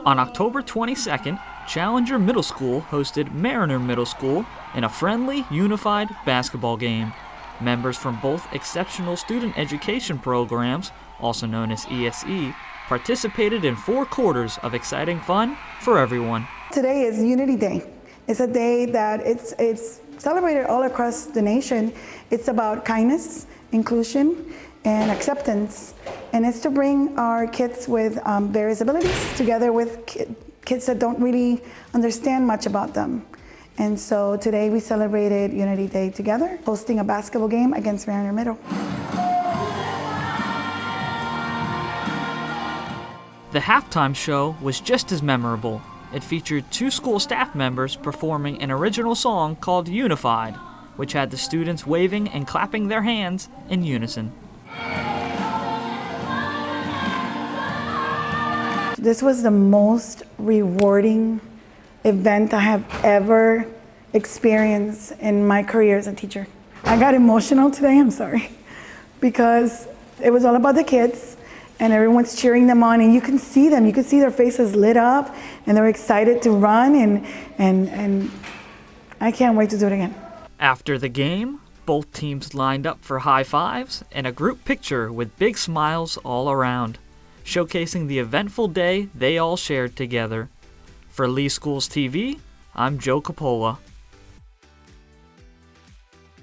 On October 22nd, Challenger Middle School hosted Mariner Middle School in a friendly, unified basketball game. Members from both Exceptional Student Education Programs, also known as ESE, participated in 4 quarters of exciting fun for everyone. Today is Unity Day. It's a day that it's celebrated all across the nation. It's about kindness, inclusion, and acceptance. And it's to bring our kids with various abilities together with kids that don't really understand much about them. And so today we celebrated Unity Day together, hosting a basketball game against Mariner Middle. The halftime show was just as memorable. It featured 2 school staff members performing an original song called Unified, which had the students waving and clapping their hands in unison. This was the most rewarding event I have ever experienced in my career as a teacher. I got emotional today, I'm sorry, because it was all about the kids and everyone's cheering them on, and you can see them, you can see their faces lit up and they're excited to run, and I can't wait to do it again. After the game, both teams lined up for high fives and a group picture with big smiles all around, showcasing the eventful day they all shared together. For Lee Schools TV, I'm Joe Coppola.